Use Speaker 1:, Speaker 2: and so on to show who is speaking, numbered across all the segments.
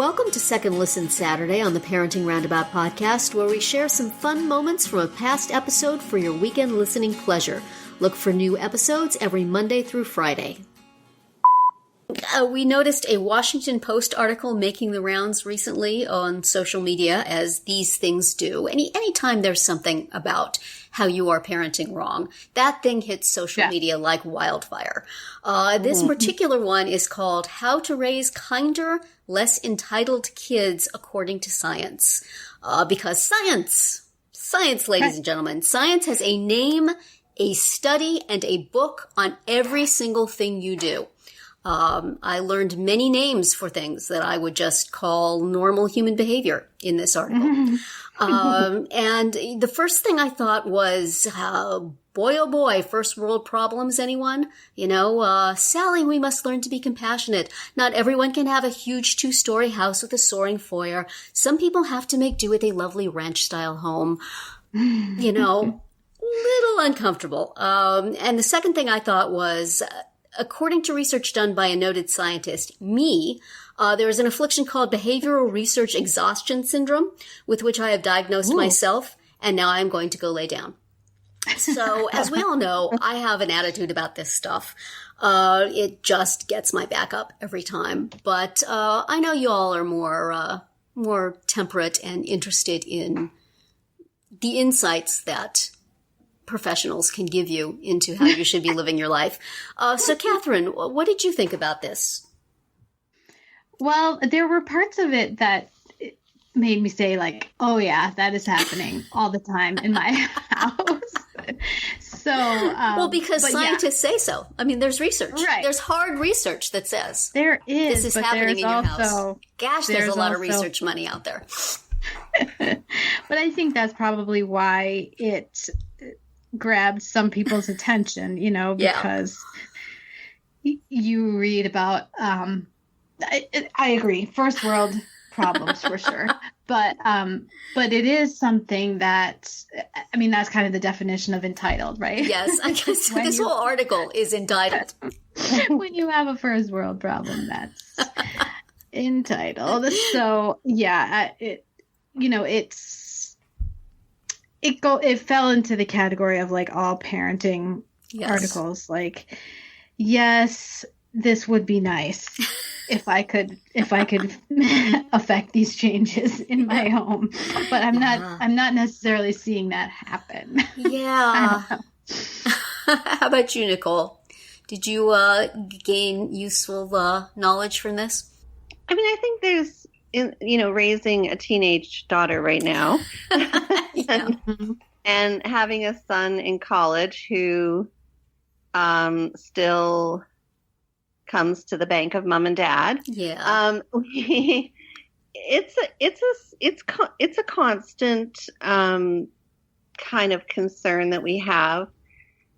Speaker 1: Welcome to Second Listen Saturday on the Parenting Roundabout podcast, where we share some fun moments from a past episode for your weekend listening pleasure. Look for new episodes every Monday through Friday. We noticed a Washington Post article making the rounds recently on social media, as these things do. Anytime there's something about how you are parenting wrong, that thing hits social media like wildfire. This particular one is called How to Raise Kinder, Less Entitled Kids According to Science. Because science, ladies and gentlemen, science has a name, a study, and a book on every single thing you do. I learned many names for things that I would just call normal human behavior in this article. And the first thing I thought was, boy, oh boy, first world problems, anyone? Sally, we must learn to be compassionate. Not everyone can have a huge 2-story house with a soaring foyer. Some people have to make do with a lovely ranch-style home. Little uncomfortable. And the second thing I thought was, according to research done by a noted scientist, there is an affliction called behavioral research exhaustion syndrome, with which I have diagnosed myself, and now I'm going to go lay down. So, as we all know, I have an attitude about this stuff. It just gets my back up every time. But I know you all are more temperate and interested in the insights that professionals can give you into how you should be living your life. So, Catherine, what did you think about this?
Speaker 2: Well, there were parts of it that made me say, like, oh, yeah, that is happening all the time in my house. So,
Speaker 1: because scientists say so. I mean, there's research. Right. There's hard research that says
Speaker 2: there is,
Speaker 1: this is happening in your house. Gosh, there's a lot of research money out there.
Speaker 2: But I think that's probably why it grabbed some people's attention, because you read about, I agree, first world problems for sure. But it is something that, that's kind of the definition of entitled, right?
Speaker 1: Yes, I guess this whole article is entitled.
Speaker 2: When you have a first world problem, that's entitled. So it fell into the category of like all parenting articles. Like, yes, this would be nice if I could affect these changes in my home, but I'm not necessarily seeing that happen.
Speaker 1: Yeah. How about you, Nicole? Did you gain useful knowledge from this?
Speaker 3: I mean, I think there's, raising a teenage daughter right now and having a son in college who still comes to the bank of mom and dad.
Speaker 1: Yeah.
Speaker 3: It's a constant kind of concern that we have,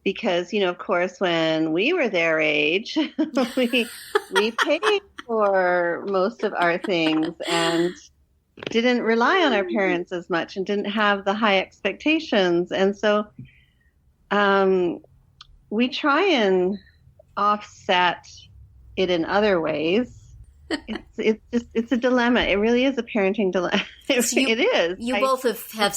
Speaker 3: because, of course, when we were their age, we paid for most of our things and didn't rely on our parents as much and didn't have the high expectations. And so we try and offset it in other ways. It's a dilemma. It really is a parenting dilemma. It is.
Speaker 1: You both have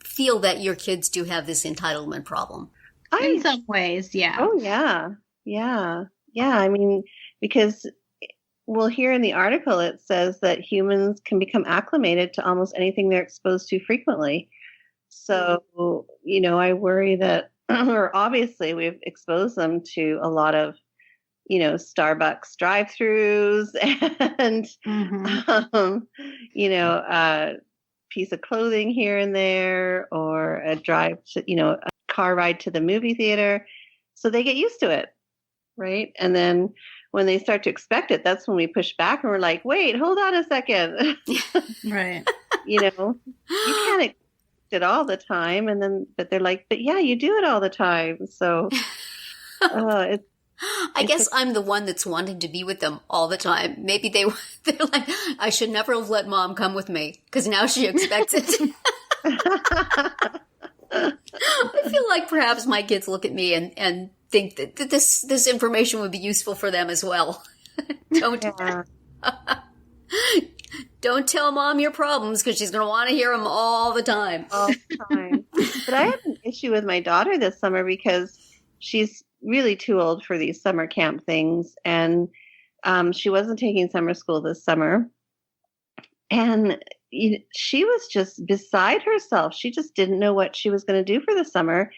Speaker 1: feel that your kids do have this entitlement problem.
Speaker 2: In some ways, yeah.
Speaker 3: Oh, yeah. Yeah. Yeah. I mean, because, well, here in the article, it says that humans can become acclimated to almost anything they're exposed to frequently. So, I worry that, or obviously we've exposed them to a lot of, Starbucks drive-thrus and, a piece of clothing here and there, or a drive to, a car ride to the movie theater. So they get used to it. Right. And then when they start to expect it, that's when we push back and we're like, wait, hold on a second.
Speaker 2: Right.
Speaker 3: You can't expect it all the time. And then, but they're like, but yeah, you do it all the time. So
Speaker 1: I guess I'm the one that's wanting to be with them all the time. Maybe they're like, I should never have let mom come with me because now she expects it. I feel like perhaps my kids look at me and think that this information would be useful for them as well. Don't.
Speaker 3: Yeah.
Speaker 1: Don't tell mom your problems because she's going to want to hear them all the time.
Speaker 3: All the time. But I had an issue with my daughter this summer because she's really too old for these summer camp things. And she wasn't taking summer school this summer. And she was just beside herself. She just didn't know what she was going to do for the summer.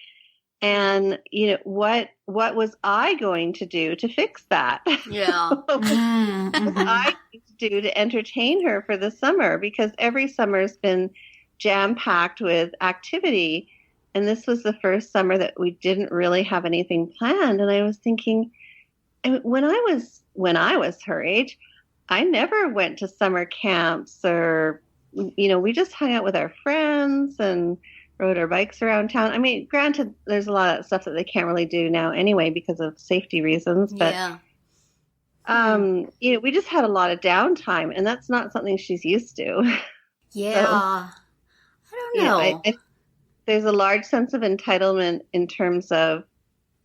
Speaker 3: And, what was I going to do to fix that?
Speaker 1: Yeah.
Speaker 3: What was I going to do to entertain her for the summer? Because every summer has been jam-packed with activity. And this was the first summer that we didn't really have anything planned. And I was thinking, when I was her age, I never went to summer camps or, we just hung out with our friends and rode our bikes around town. I mean, granted, there's a lot of stuff that they can't really do now anyway because of safety reasons. But, we just had a lot of downtime, and that's not something she's used to.
Speaker 1: Yeah. So, I don't know.
Speaker 3: I there's a large sense of entitlement in terms of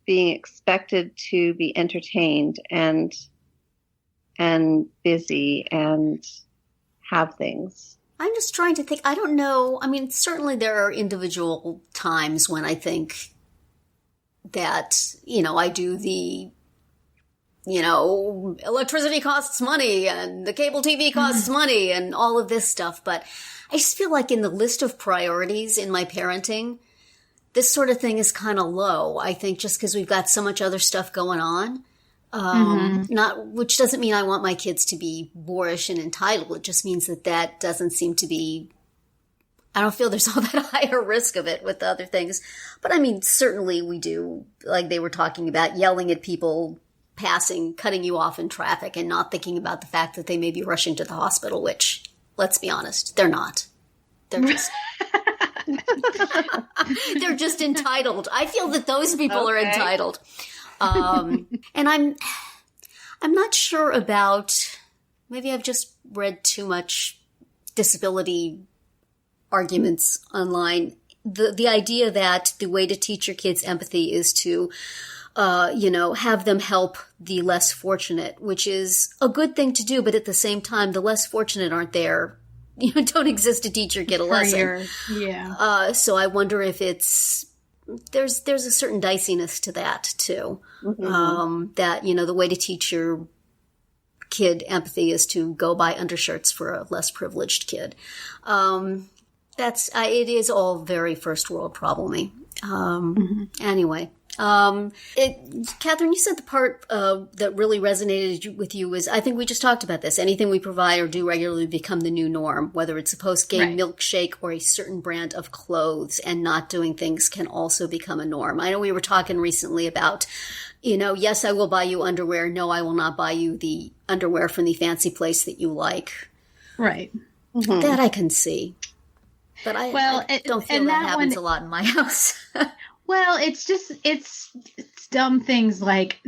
Speaker 3: being expected to be entertained and busy and have things.
Speaker 1: I'm just trying to think. I don't know. I mean, certainly there are individual times when I think that, I do the, electricity costs money and the cable TV costs money and all of this stuff. But I just feel like in the list of priorities in my parenting, this sort of thing is kind of low. I think just because we've got so much other stuff going on. Which doesn't mean I want my kids to be boorish and entitled. It just means that doesn't seem to be, I don't feel there's all that high a risk of it with the other things. But I mean, certainly we do, like they were talking about, yelling at people passing, cutting you off in traffic and not thinking about the fact that they may be rushing to the hospital, which, let's be honest, they're not. They're just, they're just entitled. I feel that those people are entitled. And I'm not sure about, maybe I've just read too much disability arguments online. The idea that the way to teach your kids empathy is to, have them help the less fortunate, which is a good thing to do. But at the same time, the less fortunate aren't there. Don't exist to teach your kid a lesson. So I wonder if there's a certain diciness to that too. That, the way to teach your kid empathy is to go buy undershirts for a less privileged kid. It is all very first world problem-y. Anyway. Catherine, you said the part that really resonated with you was, I think we just talked about this, anything we provide or do regularly become the new norm, whether it's a post-game milkshake or a certain brand of clothes, and not doing things can also become a norm. I know we were talking recently about, yes, I will buy you underwear. No, I will not buy you the underwear from the fancy place that you like.
Speaker 2: Right.
Speaker 1: That I can see. But I don't feel that happens a lot in my house.
Speaker 2: Well, it's dumb things like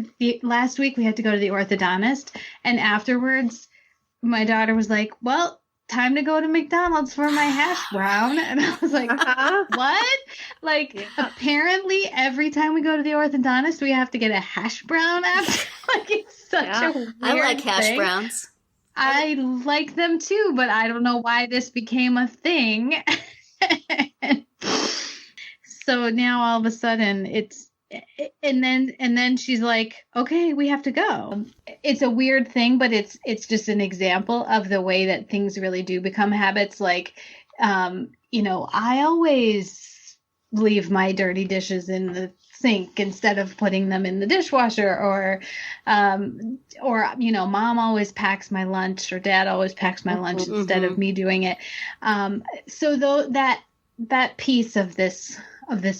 Speaker 2: last week we had to go to the orthodontist, and afterwards my daughter was like, well, time to go to McDonald's for my hash brown. And I was like, what? Like, apparently every time we go to the orthodontist, we have to get a hash brown after. Like, it's such a weird
Speaker 1: I like hash browns.
Speaker 2: I like them too, but I don't know why this became a thing. So now all of a sudden and then she's like, okay, we have to go. It's a weird thing, but it's just an example of the way that things really do become habits. Like, I always leave my dirty dishes in the sink instead of putting them in the dishwasher, or mom always packs my lunch, or dad always packs my lunch instead of me doing it. So though that piece of this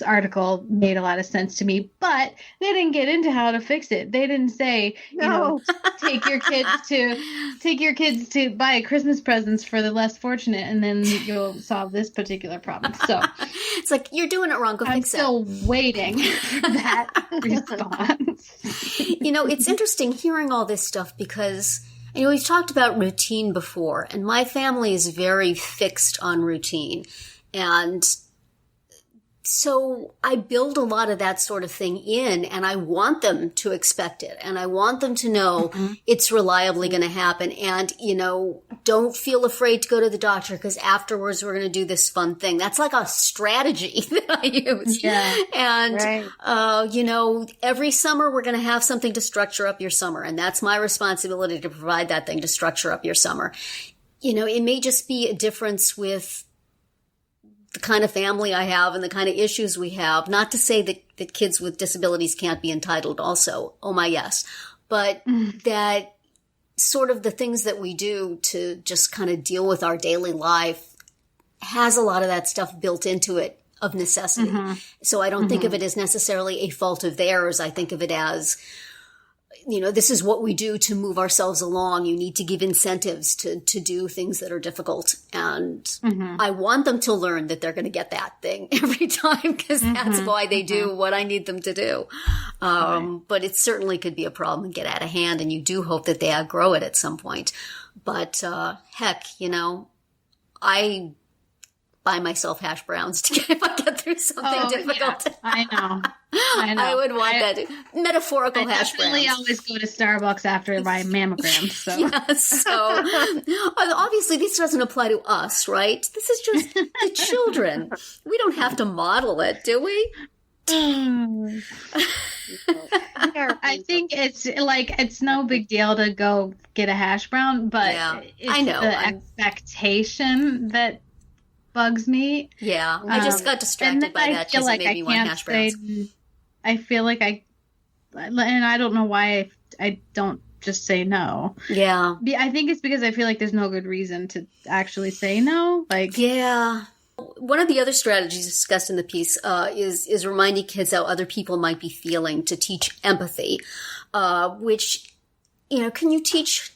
Speaker 2: article made a lot of sense to me, but they didn't get into how to fix it. They didn't say, take your kids to buy Christmas presents for the less fortunate, and then you'll solve this particular problem. So
Speaker 1: it's like, you're doing it wrong. Go fix it.
Speaker 2: I'm still waiting for that response.
Speaker 1: It's interesting hearing all this stuff because, we've talked about routine before, and my family is very fixed on routine. And So I build a lot of that sort of thing in, and I want them to expect it. And I want them to know it's reliably going to happen. And, don't feel afraid to go to the doctor because afterwards we're going to do this fun thing. That's like a strategy that I use.
Speaker 2: Yeah.
Speaker 1: And,
Speaker 3: right.
Speaker 1: Every summer we're going to have something to structure up your summer. And that's my responsibility to provide that thing to structure up your summer. It may just be a difference with the kind of family I have and the kind of issues we have. Not to say that kids with disabilities can't be entitled also. Oh my, yes. But that sort of the things that we do to just kind of deal with our daily life has a lot of that stuff built into it of necessity. So I don't think of it as necessarily a fault of theirs. I think of it as, this is what we do to move ourselves along. You need to give incentives to do things that are difficult. And I want them to learn that they're going to get that thing every time because that's why they do what I need them to do. But it certainly could be a problem and get out of hand. And you do hope that they outgrow it at some point. But heck, I buy myself hash browns to get if I get through something difficult.
Speaker 2: Yeah, I know.
Speaker 1: I would want that metaphorical hash browns.
Speaker 2: I always go to Starbucks after my mammogram. So.
Speaker 1: Yes, so obviously this doesn't apply to us, right? This is just the children. We don't have to model it, do we?
Speaker 2: I think it's no big deal to go get a hash brown, but it's
Speaker 1: I know
Speaker 2: the expectation that bugs me.
Speaker 1: Yeah, I just got distracted by that because it made me want hash browns.
Speaker 2: I feel like and I don't know why I don't just say no.
Speaker 1: Yeah.
Speaker 2: I think it's because I feel like there's no good reason to actually say no.
Speaker 1: Yeah. One of the other strategies discussed in the piece is reminding kids how other people might be feeling to teach empathy, which, can you teach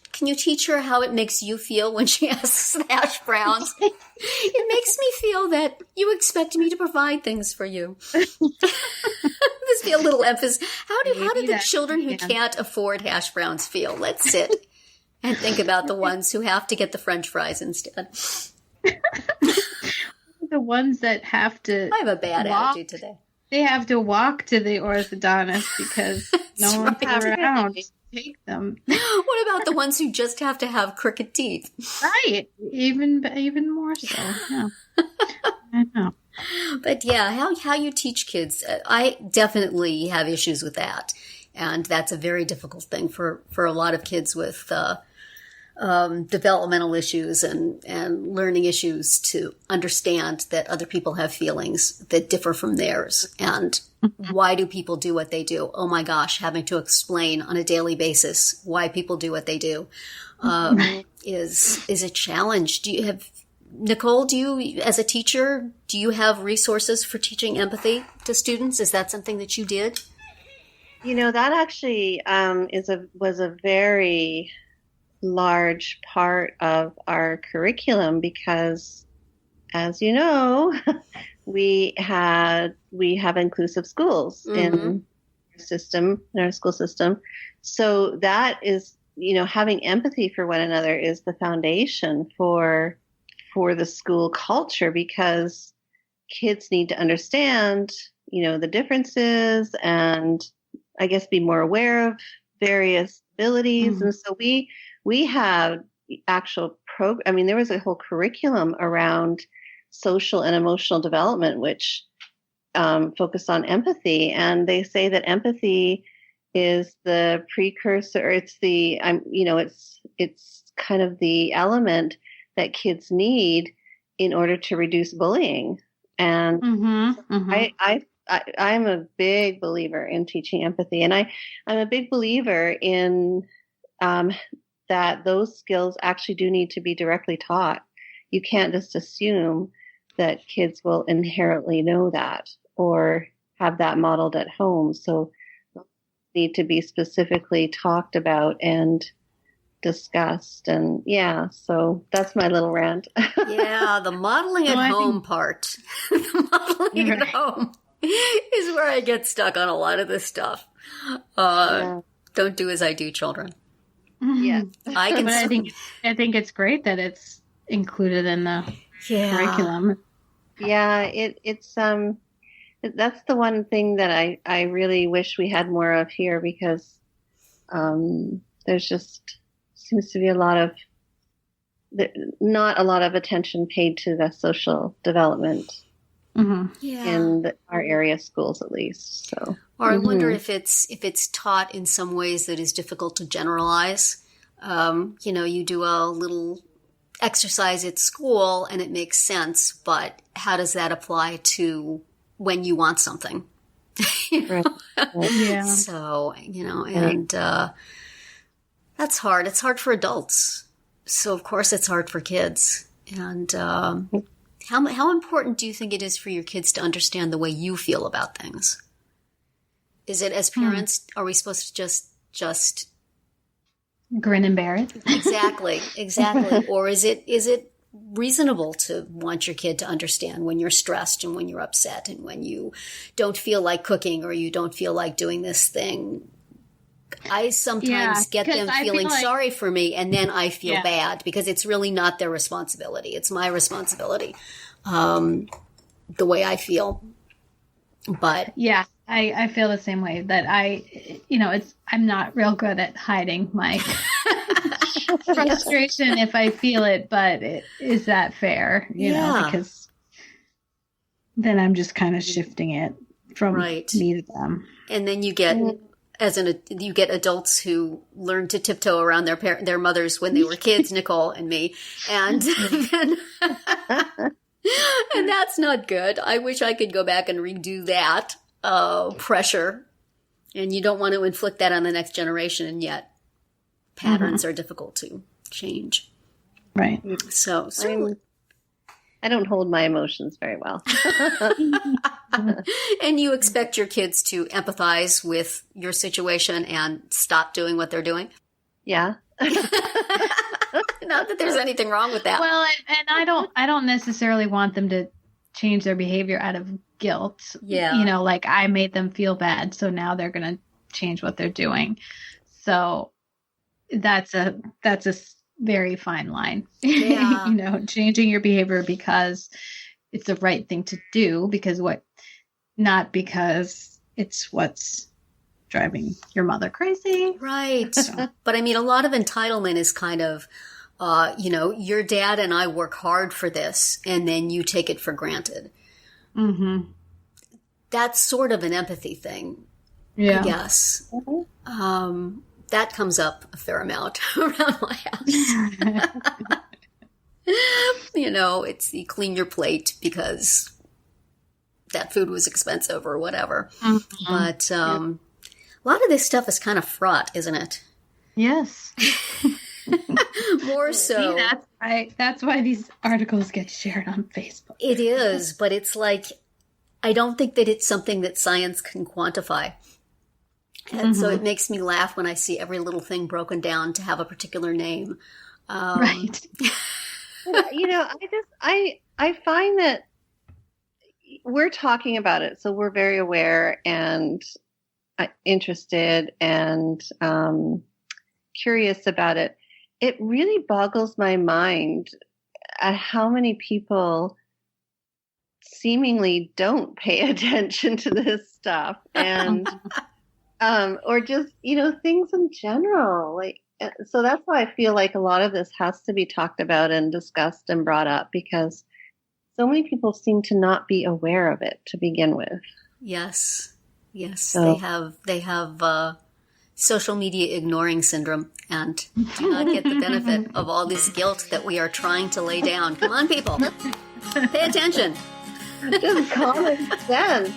Speaker 1: her how it makes you feel when she asks the hash browns? It makes me feel that you expect me to provide things for you. This be a little emphasis. How did the children who can't afford hash browns feel? Let's sit and think about the ones who have to get the French fries instead.
Speaker 2: The ones that have to.
Speaker 1: I have a bad attitude today.
Speaker 2: They have to walk to the orthodontist because no one's around to take them.
Speaker 1: What about the ones who just have to have crooked teeth?
Speaker 2: Right. Even more so. Yeah. I know.
Speaker 1: But yeah, how you teach kids, I definitely have issues with that. And that's a very difficult thing for a lot of kids with developmental issues and learning issues to understand that other people have feelings that differ from theirs. And why do people do what they do? Oh my gosh, having to explain on a daily basis why people do what they do is a challenge. Nicole, as a teacher, do you have resources for teaching empathy to students? Is that something that you did?
Speaker 3: That actually was a very large part of our curriculum because, as you know, we have inclusive schools in our school system. So that is, having empathy for one another is the foundation for the school culture because kids need to understand, the differences and I guess be more aware of various abilities. And so we have actual there was a whole curriculum around social and emotional development, which focused on empathy. And they say that empathy is the precursor. It's it's kind of the element that kids need in order to reduce bullying. And I'm a big believer in teaching empathy. And I'm a big believer in that those skills actually do need to be directly taught. You can't just assume that kids will inherently know that or have that modeled at home. So those need to be specifically talked about and discussed. And so that's my little rant. Yeah,
Speaker 1: the modeling at home part. The modeling at home is where I get stuck on a lot of this stuff. Don't do as I do, children.
Speaker 3: Yeah,
Speaker 2: I think it's great that it's included in the curriculum.
Speaker 3: Yeah, it's that's the one thing that I really wish we had more of here, because there's just seems to be not a lot of attention paid to the social development in our area schools, at least. So,
Speaker 1: or I wonder if it's taught in some ways that is difficult to generalize. You do a little exercise at school and it makes sense, but how does that apply to when you want something?
Speaker 3: Right.
Speaker 2: Yeah.
Speaker 1: So, and that's hard. It's hard for adults. So, of course, it's hard for kids. And how important do you think it is for your kids to understand the way you feel about things? Is it, as parents, are we supposed to just
Speaker 2: grin and bear it?
Speaker 1: Exactly. Or is it reasonable to want your kid to understand when you're stressed and when you're upset and when you don't feel like cooking or you don't feel like doing this thing? I sometimes get them feeling sorry for me, and then I feel bad because it's really not their responsibility. It's my responsibility, the way I feel. But
Speaker 2: yeah, I feel the same way, that I'm not real good at hiding my frustration if I feel it, but is that fair? You know, because then I'm just kind of shifting it from me to them.
Speaker 1: And then you get, you get adults who learn to tiptoe around their mothers when they were kids, Nicole and me, and then, and that's not good. I wish I could go back and redo that pressure, and you don't want to inflict that on the next generation, and yet patterns are difficult to change.
Speaker 2: Right.
Speaker 1: So
Speaker 3: I don't hold my emotions very well.
Speaker 1: And you expect your kids to empathize with your situation and stop doing what they're doing?
Speaker 3: Yeah.
Speaker 1: Not that there's anything wrong with that.
Speaker 2: Well, and I don't necessarily want them to change their behavior out of guilt.
Speaker 1: Yeah.
Speaker 2: Like I made them feel bad, so now they're going to change what they're doing. So that's a very fine line.
Speaker 1: Yeah.
Speaker 2: Changing your behavior because it's the right thing to do, not because it's what's driving your mother crazy.
Speaker 1: Right. But I mean, a lot of entitlement is kind of, your dad and I work hard for this, and then you take it for granted.
Speaker 2: Mm-hmm.
Speaker 1: That's sort of an empathy thing, I guess.
Speaker 3: Mm-hmm.
Speaker 1: That comes up a fair amount around my house. It's you clean your plate because that food was expensive or whatever.
Speaker 2: Mm-hmm.
Speaker 1: But a lot of this stuff is kind of fraught, isn't it?
Speaker 2: Yes.
Speaker 1: More so.
Speaker 2: See, that's why these articles get shared on Facebook.
Speaker 1: It is, but it's like, I don't think that it's something that science can quantify. And so it makes me laugh when I see every little thing broken down to have a particular name.
Speaker 2: Right.
Speaker 3: I find that we're talking about it, so we're very aware and interested and curious about it. It really boggles my mind at how many people seemingly don't pay attention to this stuff, and or just things in general. So that's why I feel like a lot of this has to be talked about and discussed and brought up, because so many people seem to not be aware of it to begin with.
Speaker 1: Yes.
Speaker 3: So,
Speaker 1: they have social media ignoring syndrome and do not get the benefit of all this guilt that we are trying to lay down. Come on, people. Pay attention.
Speaker 3: Just common sense.